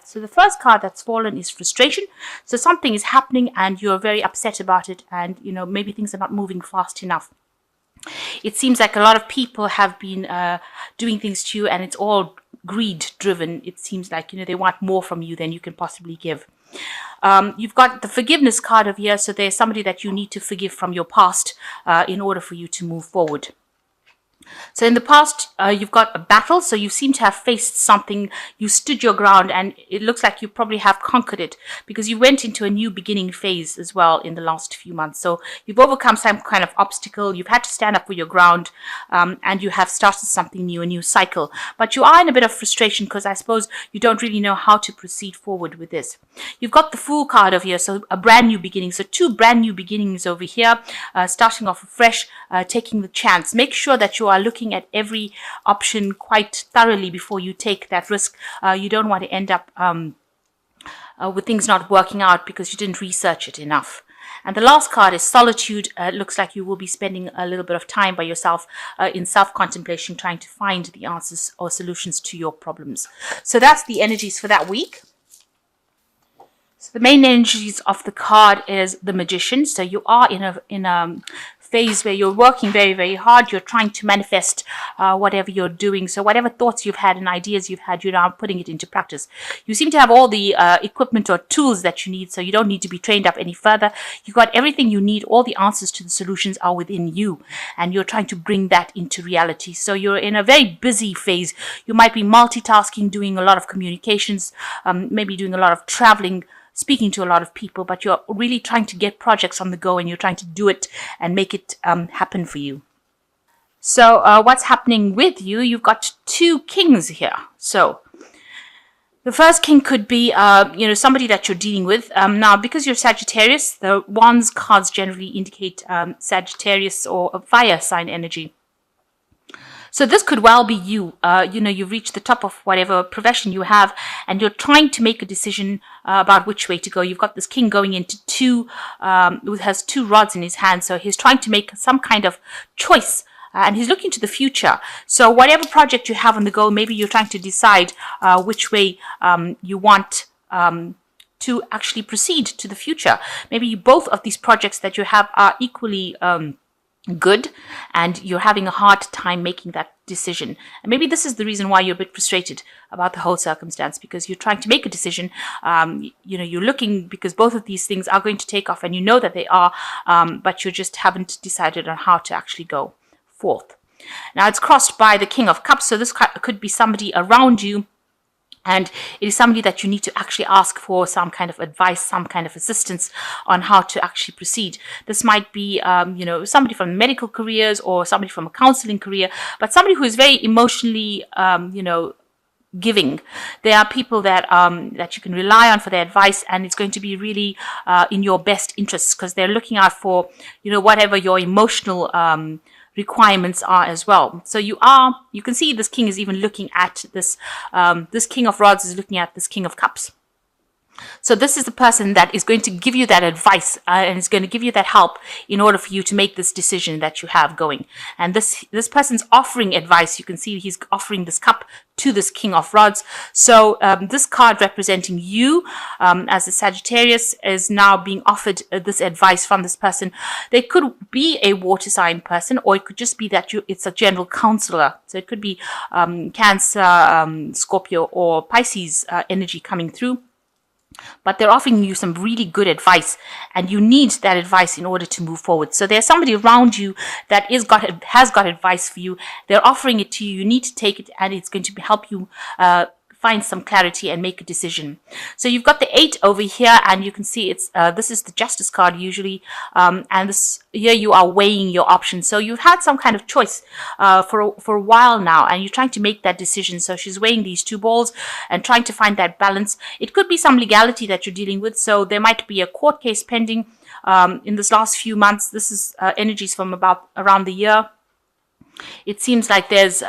So the first card that's fallen is frustration. So something is happening and you're very upset about it, and maybe things are not moving fast enough. It seems like a lot of people have been doing things to you, and it's all greed driven. It seems like they want more from you than you can possibly give. You've got the forgiveness card of here, so there's somebody that you need to forgive from your past in order for you to move forward. So in the past, you've got a battle, so you seem to have faced something, you stood your ground, and it looks like you probably have conquered it because you went into a new beginning phase as well in the last few months. So you've overcome some kind of obstacle, you've had to stand up for your ground, and you have started something new, a new cycle. But you are in a bit of frustration because I suppose you don't really know how to proceed forward with this. You've got the Fool card over here, so a brand new beginning. So two brand new beginnings over here, starting off afresh, taking the chance. Make sure that you are looking at every option quite thoroughly before you take that risk. You don't want to end up with things not working out because you didn't research it enough. And the last card is solitude. It looks like you will be spending a little bit of time by yourself in self-contemplation, trying to find the answers or solutions to your problems. So that's the energies for that week. So the main energies of the card is the Magician. So you are in a phase where you're working very, very hard. You're trying to manifest whatever you're doing. So whatever thoughts you've had and ideas you've had, you're now putting it into practice. You seem to have all the equipment or tools that you need, so you don't need to be trained up any further. You've got everything you need. All the answers to the solutions are within you, and you're trying to bring that into reality. So you're in a very busy phase. You might be multitasking, doing a lot of communications, maybe doing a lot of traveling, speaking to a lot of people, but you're really trying to get projects on the go, and you're trying to do it and make it happen for you. So what's happening with you? You've got two kings here. So the first king could be, somebody that you're dealing with. Now, because you're Sagittarius, the Wands cards generally indicate Sagittarius or a fire sign energy. So this could well be you. You've reached the top of whatever profession you have, and you're trying to make a decision about which way to go. You've got this king going into who has two rods in his hand. So he's trying to make some kind of choice, and he's looking to the future. So whatever project you have on the go, maybe you're trying to decide which way you want to actually proceed to the future. Maybe both of these projects that you have are equally good, and you're having a hard time making that decision. And maybe this is the reason why you're a bit frustrated about the whole circumstance, because you're trying to make a decision. You're looking, because both of these things are going to take off, and you know that they are, but you just haven't decided on how to actually go forth. Now it's crossed by the King of Cups, so this could be somebody around you, and it is somebody that you need to actually ask for some kind of advice, some kind of assistance on how to actually proceed. This might be, somebody from medical careers or somebody from a counseling career, but somebody who is very emotionally, giving. There are people that you can rely on for their advice, and it's going to be really in your best interests, because they're looking out for, whatever your emotional requirements are as well. So you can see this king is even looking at this King of Rods is looking at this King of Cups. So this is the person that is going to give you that advice and is going to give you that help in order for you to make this decision that you have going. And this person's offering advice. You can see he's offering this cup to this King of Rods. So this card representing you as a Sagittarius is now being offered this advice from this person. They could be a water sign person, or it could just be that it's a general counselor. So it could be Cancer, Scorpio, or Pisces energy coming through. But they're offering you some really good advice, and you need that advice in order to move forward. So there's somebody around you that has got advice for you. They're offering it to you. You need to take it, and it's going to help you find some clarity and make a decision. So you've got the 8 over here, and you can see it's this is the Justice card usually, and here you are weighing your options. So you've had some kind of choice for a while now, and you're trying to make that decision. So she's weighing these two balls and trying to find that balance. It could be some legality that you're dealing with. So there might be a court case pending in this last few months. This is energies from around the year. It seems like there's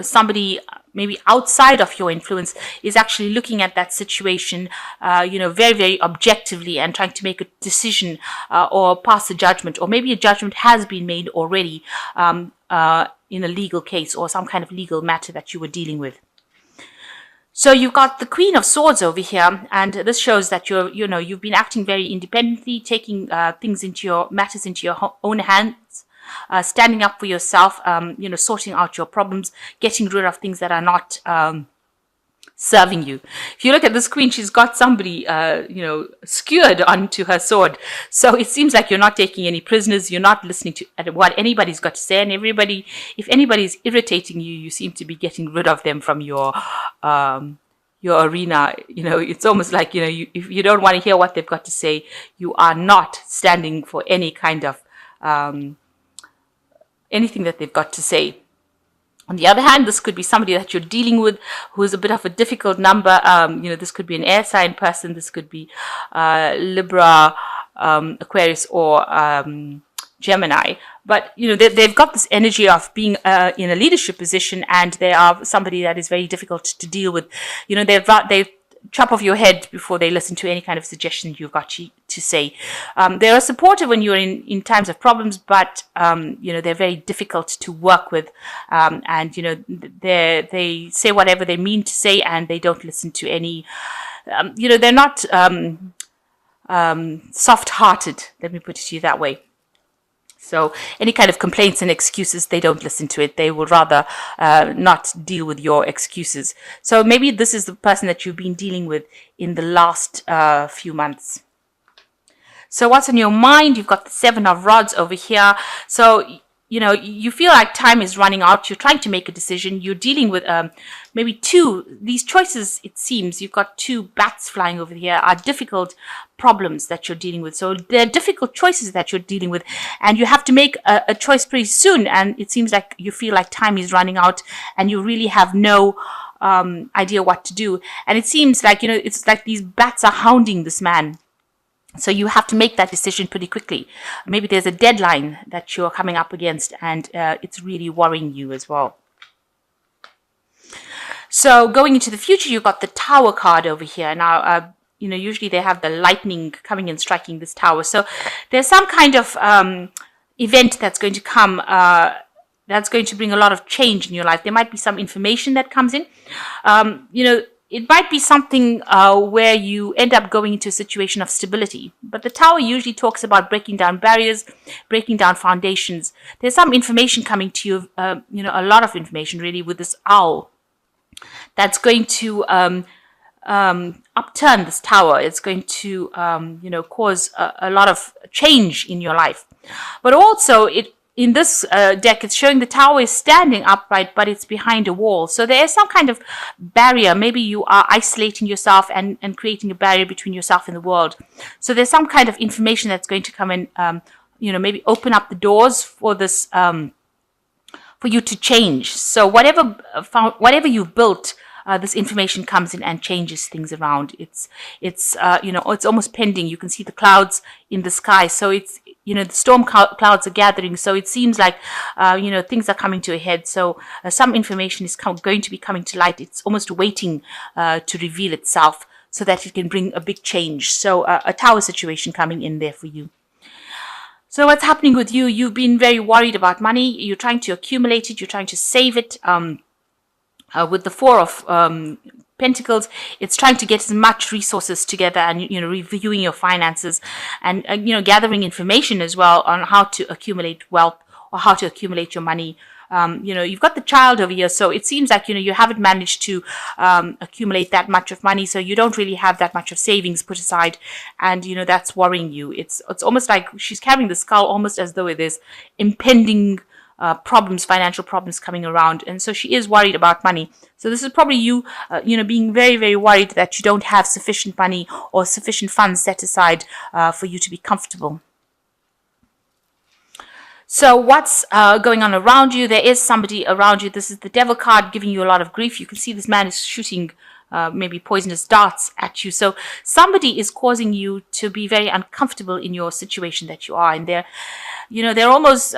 somebody maybe outside of your influence is actually looking at that situation, very, very objectively, and trying to make a decision or pass a judgment, or maybe a judgment has been made already in a legal case or some kind of legal matter that you were dealing with. So you've got the Queen of Swords over here, and this shows that you've been acting very independently, taking matters into your own hands, standing up for yourself, sorting out your problems, getting rid of things that are not serving you. If you look at this queen, she's got somebody, skewered onto her sword. So it seems like you're not taking any prisoners. You're not listening to what anybody's got to say. And if anybody's irritating you, you seem to be getting rid of them from your arena. It's almost like, if you don't want to hear what they've got to say, you are not standing for any kind of, anything that they've got to say. On the other hand, this could be somebody that you're dealing with who is a bit of a difficult number. This could be an air sign person. This could be Libra, Aquarius, or Gemini. But, they've got this energy of being in a leadership position, and they are somebody that is very difficult to deal with. They chop off your head before they listen to any kind of suggestion you've got to say. They are supportive when you're in times of problems, but, they're very difficult to work with. And, they say whatever they mean to say, and they don't listen to any, they're not soft-hearted, let me put it to you that way. So any kind of complaints and excuses, they don't listen to it. They would rather not deal with your excuses. So maybe this is the person that you've been dealing with in the last few months. So what's on your mind? You've got the Seven of Rods over here. So, you feel like time is running out. You're trying to make a decision. You're dealing with maybe these choices, it seems. You've got two bats flying over here, are difficult problems that you're dealing with. So they're difficult choices that you're dealing with. And you have to make a choice pretty soon. And it seems like you feel like time is running out and you really have no idea what to do. And it seems like, it's like these bats are hounding this man. So you have to make that decision pretty quickly. Maybe there's a deadline that you're coming up against, and it's really worrying you as well. So going into the future, you've got the Tower card over here. Now, usually they have the lightning coming and striking this tower. So there's some kind of event that's going to come that's going to bring a lot of change in your life. There might be some information that comes in. It might be something where you end up going into a situation of stability. But the Tower usually talks about breaking down barriers, breaking down foundations. There's some information coming to you, a lot of information really, with this owl that's going to upturn this tower. It's going to, cause a lot of change in your life. But also, in this deck, it's showing the tower is standing upright, but it's behind a wall. So there is some kind of barrier. Maybe you are isolating yourself and creating a barrier between yourself and the world. So there's some kind of information that's going to come in, maybe open up the doors for this, for you to change. So whatever you've built, this information comes in and changes things around. It's almost pending. You can see the clouds in the sky. So it's, the storm clouds are gathering. So it seems like, things are coming to a head. So some information is going to be coming to light. It's almost waiting to reveal itself so that it can bring a big change. So a tower situation coming in there for you. So what's happening with you? You've been very worried about money. You're trying to accumulate it. You're trying to save it. With the Four of Pentacles, it's trying to get as much resources together and, reviewing your finances and, gathering information as well on how to accumulate wealth or how to accumulate your money. You've got the Child over here, so it seems like, you haven't managed to accumulate that much of money, so you don't really have that much of savings put aside, and, that's worrying you. It's almost like she's carrying the skull almost as though there's impending financial problems coming around. And so she is worried about money. So this is probably you, being very, very worried that you don't have sufficient money or sufficient funds set aside for you to be comfortable. So what's going on around you? There is somebody around you. This is the Devil card giving you a lot of grief. You can see this man is shooting maybe poisonous darts at you. So somebody is causing you to be very uncomfortable in your situation that you are in. They're almost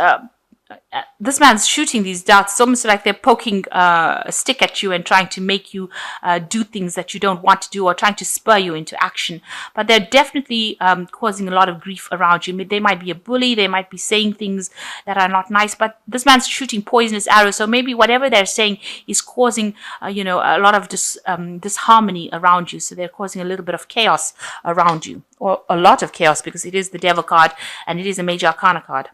this man's shooting these darts. It's almost like they're poking a stick at you and trying to make you do things that you don't want to do, or trying to spur you into action. But they're definitely causing a lot of grief around you. They might be a bully. They might be saying things that are not nice. But this man's shooting poisonous arrows. So maybe whatever they're saying is causing, a lot of disharmony around you. So they're causing a little bit of chaos around you, or a lot of chaos, because it is the Devil card and it is a Major Arcana card.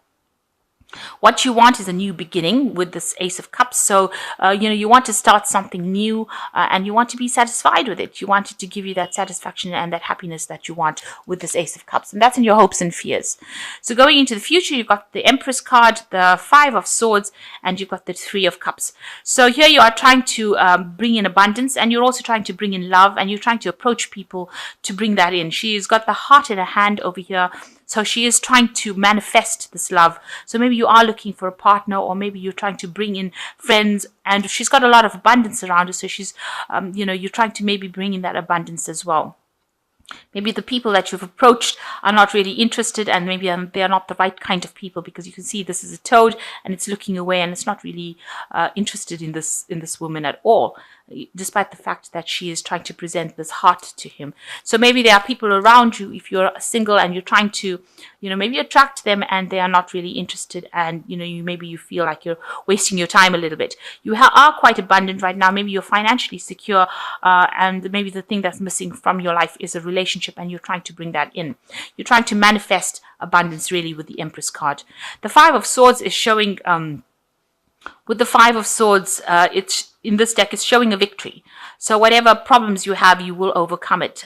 What you want is a new beginning with this Ace of Cups. So, you want to start something new and you want to be satisfied with it. You want it to give you that satisfaction and that happiness that you want with this Ace of Cups. And that's in your hopes and fears. So going into the future, you've got the Empress card, the Five of Swords, and you've got the Three of Cups. So here you are trying to bring in abundance, and you're also trying to bring in love, and you're trying to approach people to bring that in. She's got the heart in her hand over here. So she is trying to manifest this love. So maybe you are looking for a partner, or maybe you're trying to bring in friends, and she's got a lot of abundance around her. So she's, you're trying to maybe bring in that abundance as well. Maybe the people that you've approached are not really interested, and maybe they are not the right kind of people, because you can see this is a toad and it's looking away and it's not really interested in this woman at all, despite the fact that she is trying to present this heart to him. So maybe there are people around you, if you're single and you're trying to, maybe attract them, and they are not really interested, and maybe you feel like you're wasting your time a little bit. You are quite abundant right now. Maybe you're financially secure, and maybe the thing that's missing from your life is a relationship, and you're trying to bring that in. You're trying to manifest abundance really with the Empress card. The Five of Swords is showing, with the Five of Swords, it's in this deck, it's showing a victory. So whatever problems you have, you will overcome it.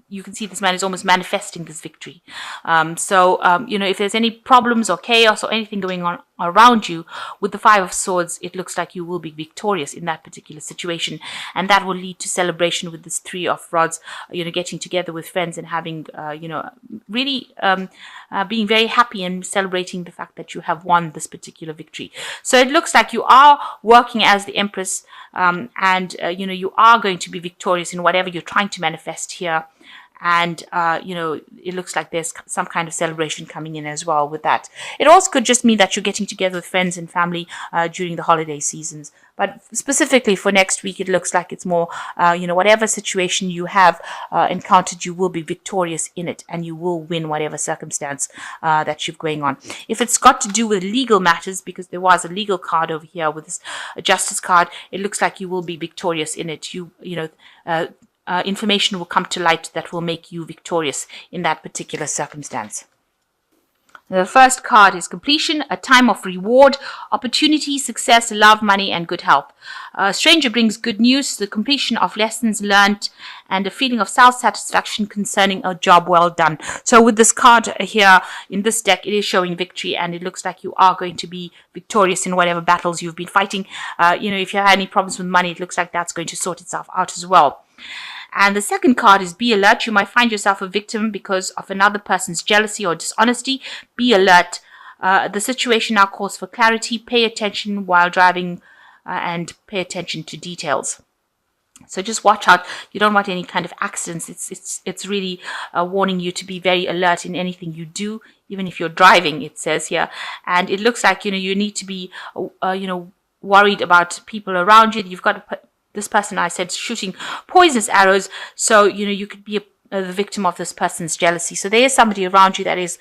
You can see this man is almost manifesting this victory. If there's any problems or chaos or anything going on around you, with the Five of Swords, it looks like you will be victorious in that particular situation. And that will lead to celebration with this Three of Rods, getting together with friends and having, really being very happy and celebrating the fact that you have won this particular victory. So it looks like you are working as the Empress, and you are going to be victorious in whatever you're trying to manifest here. And, it looks like there's some kind of celebration coming in as well with that. It also could just mean that you're getting together with friends and family during the holiday seasons. But specifically for next week, it looks like it's more, whatever situation you have encountered, you will be victorious in it, and you will win whatever circumstance that you're going on. If it's got to do with legal matters, because there was a legal card over here with this Justice card, it looks like you will be victorious in it. Information will come to light that will make you victorious in that particular circumstance. The first card is completion, a time of reward, opportunity, success, love, money, and good health. A stranger brings good news, the completion of lessons learned, and a feeling of self-satisfaction concerning a job well done. So with this card here in this deck, it is showing victory, and it looks like you are going to be victorious in whatever battles you've been fighting. If you have any problems with money, it looks like that's going to sort itself out as well. And the second card is be alert. You might find yourself a victim because of another person's jealousy or dishonesty. Be alert. The situation now calls for clarity. Pay attention while driving and pay attention to details. So just watch out. You don't want any kind of accidents. It's really warning you to be very alert in anything you do, even if you're driving, it says here. And it looks like, you need to be, worried about people around you. You've got this person, I said, shooting poisonous arrows. So, you could be the victim of this person's jealousy. So there is somebody around you that is,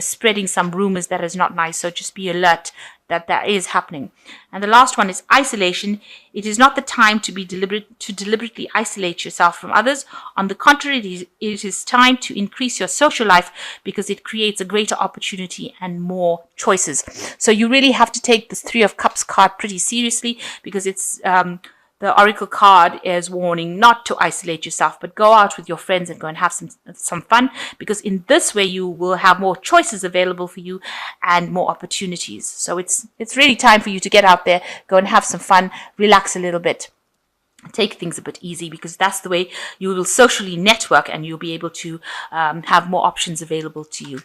spreading some rumors that is not nice. So just be alert that is happening. And the last one is isolation. It is not the time to be deliberately isolate yourself from others. On the contrary, it is time to increase your social life, because it creates a greater opportunity and more choices. So you really have to take this Three of Cups card pretty seriously, because it's, the Oracle card is warning not to isolate yourself, but go out with your friends and go and have some fun, because in this way you will have more choices available for you and more opportunities. So it's really time for you to get out there, go and have some fun, relax a little bit, take things a bit easy, because that's the way you will socially network, and you'll be able to have more options available to you.